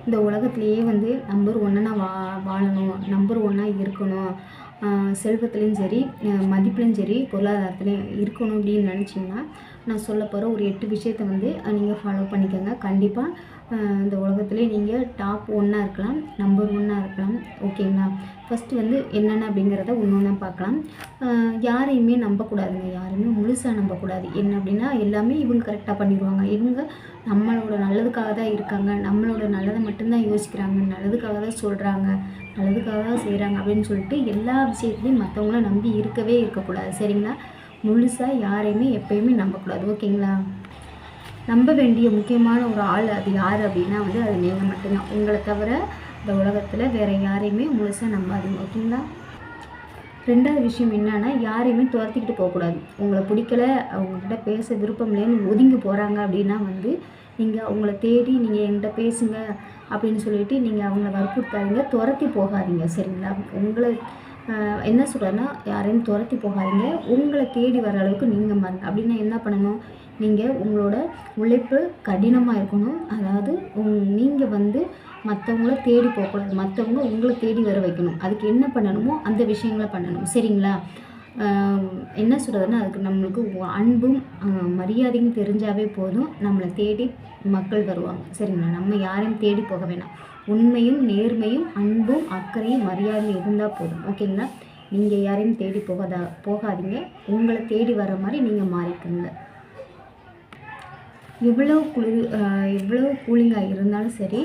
இந்த உலகத்திலேயே வந்து நம்பர் ஒன்னாக வாழணும், நம்பர் ஒன்னாக இருக்கணும், செல்வத்துலேயும் சரி மதிப்புலையும் சரி பொருளாதாரத்துலேயும் இருக்கணும் அப்படின்னு நினச்சிங்கன்னா நான் சொல்ல போகிற ஒரு 8 விஷயத்தை வந்து நீங்கள் ஃபாலோ பண்ணிக்கோங்க. கண்டிப்பாக இந்த உலகத்துலேயே நீங்கள் டாப் 1ஆக இருக்கலாம், நம்பர் 1ஆக இருக்கலாம். ஓகேங்களா? ஃபஸ்ட்டு வந்து என்னென்ன அப்படிங்கிறத ஒன்று ஒன்றா பார்க்கலாம். யாரையுமே நம்பக்கூடாதுங்க, யாரையுமே முழுசாக நம்பக்கூடாது. என்ன அப்படின்னா எல்லாமே இவங்க கரெக்டாக பண்ணிடுவாங்க, இவங்க நம்மளோட நல்லதுக்காக தான் இருக்காங்க, நம்மளோட நல்லதை மட்டும்தான் யோசிக்கிறாங்க, நல்லதுக்காக தான் சொல்கிறாங்க, நல்லதுக்காக தான் செய்கிறாங்க அப்படின்னு சொல்லிட்டு எல்லா விஷயத்துலையும் மற்றவங்கள நம்பி இருக்கக்கூடாது. சரிங்களா? முழுசாக யாரையுமே எப்பயுமே நம்பக்கூடாது. ஓகேங்களா? நம்ப வேண்டிய முக்கியமான ஒரு ஆள் அது யார் அப்படின்னா வந்து அது நீங்கள் மட்டும்தான். உங்களை தவிர இந்த உலகத்தில் வேறு யாரையுமே முழுசாக நம்பாதீங்க. ஓகேங்களா? 2வது விஷயம் என்னன்னா, யாரையுமே துரத்திக்கிட்டு போகக்கூடாது. உங்களை பிடிக்கல, அவங்கக்கிட்ட பேச விருப்பம் இல்லைன்னு ஒதுங்கி போகிறாங்க அப்படின்னா வந்து நீங்கள் அவங்கள தேடி நீங்கள் என்கிட்ட பேசுங்க அப்படின்னு சொல்லிட்டு நீங்கள் அவங்கள வற்புறுத்தாதீங்க, துரத்தி போகாதீங்க. சரிங்களா? உங்களை என்ன சொல்கிறேன்னா, யாரையும் துரத்தி போகாதீங்க, உங்களை தேடி வர அளவுக்கு நீங்கள் மாறுங்க. அப்படின்னா என்ன பண்ணணும்? நீங்கள் உங்களோட உழைப்பு கடினமாக இருக்கணும். அதாவது நீங்கள் வந்து மற்றவங்கள தேடி போகக்கூடாது, மற்றவங்க உங்களை தேடி வர வைக்கணும். அதுக்கு என்ன பண்ணணுமோ அந்த விஷயங்களை பண்ணணும். சரிங்களா? என்ன சொல்கிறதுன்னா, அதுக்கு நம்மளுக்கு அன்பும் மரியாதையும் தெரிஞ்சாவே போதும், நம்மளை தேடி மக்கள் வருவாங்க. சரிங்களா? நம்ம யாரையும் தேடி போக வேணாம். உண்மையும் நேர்மையும் அன்பும் அக்கறையும் மரியாதையும் இருந்தால் போதும். ஓகேங்களா? நீங்கள் யாரையும் தேடி போகாதீங்க, உங்களை தேடி வர மாதிரி நீங்கள் மாறிக்கோங்க. எவ்வளோ கூலிங்காக இருந்தாலும் சரி,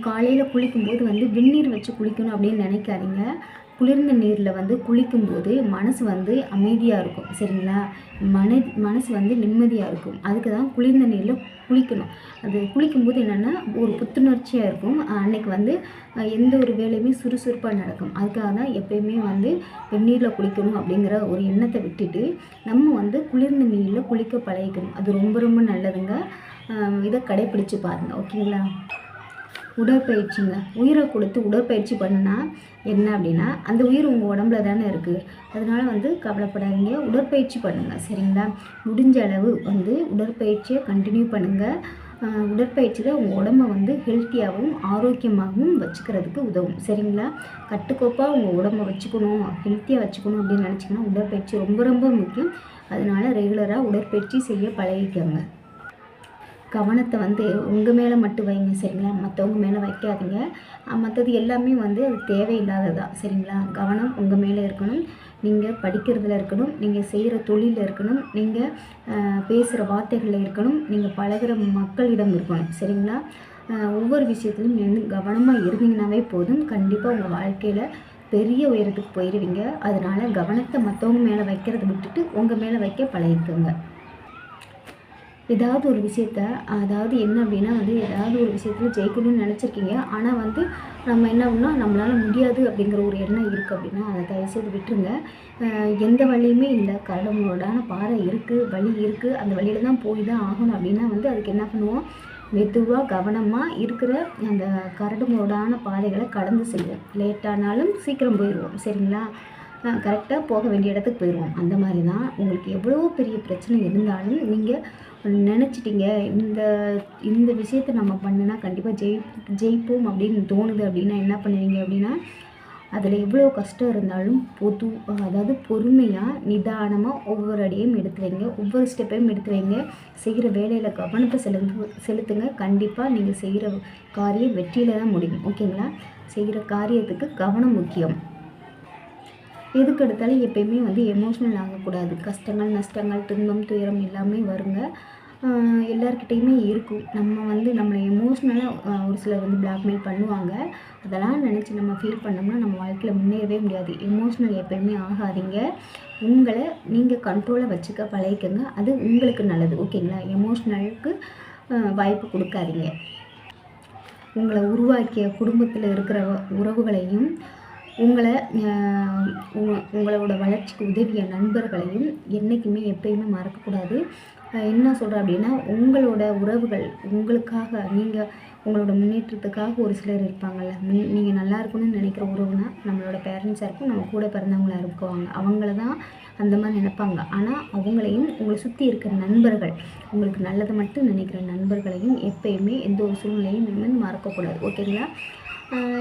காலையில் குளிக்கும்போது வந்து வெந்நீர் வச்சு குளிக்கணும் அப்படின்னு நினைக்காதீங்க. குளிர்ந்த நீரில் வந்து குளிக்கும்போது மனசு வந்து அமைதியாக இருக்கும். சரிங்களா? மனசு வந்து நிம்மதியாக இருக்கும். அதுக்கு தான் குளிர்ந்த நீரில் குளிக்கணும். அது குளிக்கும்போது என்னென்னா ஒரு புத்துணர்ச்சியாக இருக்கும். அன்னைக்கு வந்து எந்த ஒரு வேலையுமே சுறுசுறுப்பாக நடக்கும். அதுக்காக தான் எப்பயுமே வந்து வெந்நீரில் குளிக்கணும் அப்படிங்கிற ஒரு எண்ணத்தை விட்டுட்டு நம்ம வந்து குளிர்ந்த நீரில் குளிக்க பழகிக்கணும். அது ரொம்ப ரொம்ப நல்லதுங்க. இதை கடைப்பிடிச்சு பாருங்கள். ஓகேங்களா? உடற்பயிற்சிங்க. உயிரை கொடுத்து உடற்பயிற்சி பண்ணுனா என்ன அப்படின்னா, அந்த உயிர் உங்கள் உடம்புல தானே இருக்குது. அதனால் வந்து கவலைப்படாதீங்க, உடற்பயிற்சி பண்ணுங்கள். சரிங்களா? முடிஞ்ச அளவு வந்து உடற்பயிற்சியை கண்டினியூ பண்ணுங்கள். உடற்பயிற்சி தான் உங்கள் உடம்பை வந்து ஹெல்த்தியாகவும் ஆரோக்கியமாகவும் வச்சுக்கிறதுக்கு உதவும். சரிங்களா? கட்டுக்கோப்பாக உங்கள் உடம்பை வச்சுக்கணும், ஹெல்த்தியாக வச்சுக்கணும் அப்படின்னு நினச்சிங்கன்னா உடற்பயிற்சி ரொம்ப ரொம்ப முக்கியம். அதனால் ரெகுலராக உடற்பயிற்சி செய்ய பழகிக்கோங்க. கவனத்தை வந்து உங்கள் மேலே மட்டும் வைங்க. சரிங்களா? மற்றவங்க மேலே வைக்காதீங்க. மற்றது எல்லாமே வந்து அது தேவையில்லாததான். சரிங்களா? கவனம் உங்கள் மேலே இருக்கணும். நீங்கள் படிக்கிறதுல இருக்கணும், நீங்கள் செய்கிற தொழிலில் இருக்கணும், நீங்கள் பேசுகிற வார்த்தைகளில் இருக்கணும், நீங்கள் பழகிற மக்களிடம் இருக்கணும். சரிங்களா? ஒவ்வொரு விஷயத்துலையும் நீங்கள் கவனமாக இருந்தீங்கன்னாவே போதும், கண்டிப்பாக உங்கள் வாழ்க்கையில் பெரிய உயரத்துக்கு போயிடுவீங்க. அதனால் கவனத்தை மற்றவங்க மேலே வைக்கிறத விட்டுட்டு உங்கள் மேலே வைக்க பழகிக்கோங்க. ஏதாவது ஒரு விஷயத்த, அதாவது என்ன அப்படின்னா வந்து ஏதாவது ஒரு விஷயத்தில் ஜெயிக்கணும்னு நினச்சிருக்கீங்க, ஆனால் வந்து நம்ம என்ன பண்ணால் நம்மளால் முடியாது அப்படிங்கிற ஒரு எண்ணம் இருக்குது அப்படின்னா அதை தயவுசெய்து விட்டுருங்க. எந்த வழியுமே இல்லை, கரடுமுரடான பாறை இருக்குது, வழி இருக்குது, அந்த வழியில் தான் போய் தான் ஆகணும் அப்படின்னா வந்து அதுக்கு என்ன பண்ணுவோம்? மெதுவாக கவனமாக இருக்கிற அந்த கரடுமுரடான பாதைகளை கடந்து செல்வோம். லேட்டானாலும் சீக்கிரம் போயிடுவோம். சரிங்களா? கரெக்டாக போக வேண்டிய இடத்துக்கு போயிடுவோம். அந்த மாதிரி தான் உங்களுக்கு எவ்வளோ பெரிய பிரச்சனை இருந்தாலும் நீங்கள் நினச்சிட்டிங்க இந்த விஷயத்தை நம்ம பண்ணுனா கண்டிப்பாக ஜெயிப்போம் அப்படின்னு தோணுது அப்படின்னா என்ன பண்ணுவீங்க அப்படின்னா, அதில் எவ்வளோ கஷ்டம் இருந்தாலும் அதாவது பொறுமையாக நிதானமாக ஒவ்வொரு அடியும் எடுத்து வைங்க, ஒவ்வொரு ஸ்டெப்பையும் எடுத்து வைங்க. செய்கிற வேலையில் கவனத்தை செலுத்துங்க. கண்டிப்பாக நீங்கள் செய்கிற காரியம் வெற்றியில் தான் முடியும். ஓகேங்களா? செய்கிற காரியத்துக்கு கவனம் முக்கியம். எதுக்கு எடுத்தாலும் எப்பயுமே வந்து எமோஷ்னல் ஆகக்கூடாது. கஷ்டங்கள், நஷ்டங்கள், துன்பம், துயரம் எல்லாமே வருங்க. எல்லார்கிட்டையுமே இருக்கும். நம்ம வந்து நம்மளை எமோஷ்னலாக ஒரு சிலர் வந்து பிளாக்மெயில் பண்ணுவாங்க. அதெல்லாம் நினச்சி நம்ம ஃபீல் பண்ணோம்னா நம்ம வாழ்க்கையில் முன்னேறவே முடியாது. எமோஷ்னல் எப்பயுமே ஆகாதீங்க. உங்களை நீங்கள் கண்ட்ரோலாக வச்சுக்க பழகிக்கங்க. அது உங்களுக்கு நல்லது. ஓகேங்களா? எமோஷ்னலுக்கு வாய்ப்பு கொடுக்காதீங்க. உங்களை உருவாக்கிய குடும்பத்தில் இருக்கிற உறவுகளையும் உங்களோட வளர்ச்சிக்கு உதவிய நண்பர்களையும் என்றைக்குமே எப்பயுமே மறக்கக்கூடாது. என்ன சொல்கிறேன் அப்படின்னா, உங்களோட உறவுகள் உங்களுக்காக நீங்கள் உங்களோட முன்னேற்றத்துக்காக ஒரு சிலர் இருப்பாங்கள்ல. நீங்கள் நல்லா இருக்கணும்னு நினைக்கிற உறவுனா நம்மளோட பேரண்ட்ஸாக இருக்கும், நம்ம கூட பிறந்தவங்களா இருக்குவாங்க. அவங்கள தான் அந்த மாதிரி நினைப்பாங்க. ஆனால் அவங்களையும் உங்களை சுற்றி இருக்கிற நண்பர்கள், உங்களுக்கு நல்லதை மட்டும் நினைக்கிற நண்பர்களையும் எப்பயுமே எந்த ஒரு சூழ்நிலையும் வந்து மறக்கக்கூடாது. ஓகேங்களா?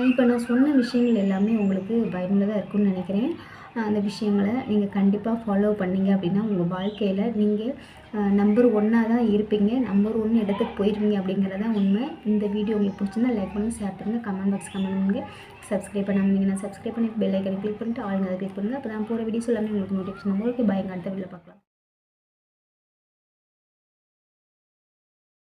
இப்போ நான் சொன்ன விஷயங்கள் எல்லாமே உங்களுக்கு பயனுள்ளதாக இருக்கும்னு நினைக்கிறேன். அந்த விஷயங்களை நீங்கள் கண்டிப்பாக ஃபாலோ பண்ணீங்க அப்படின்னா உங்கள் வாழ்க்கையில் நீங்கள் நம்பர் 1 தான் இருப்பீங்க. நம்பர் 1 இடத்துக்கு போயிருவீங்க அப்படிங்கிறது தான் உண்மை. இந்த வீடியோ உங்களுக்கு பிடிச்சிருந்தா லைக் பண்ணுங்கள், ஷேர் பண்ணுங்கள், கமெண்ட் பாக்ஸ் கமெண்ட் பண்ணுங்கள். சப்ஸ்கிரைப் பண்ணாமல் இருந்தீங்கன்னா சப்ஸ்கிரைப் பண்ணி பெல் ஐக்கனை கிளிக் பண்ணிட்டு ஆல் அதை கிளிக் பண்ணுங்கள். அப்போ நான் போகிற வீடியோஸ் எல்லாமே உங்களுக்கு நோட்டிஃபிகேஷன் உங்களுக்கு பயங்க அடுத்த வீடியோவில் பார்க்கலாம்.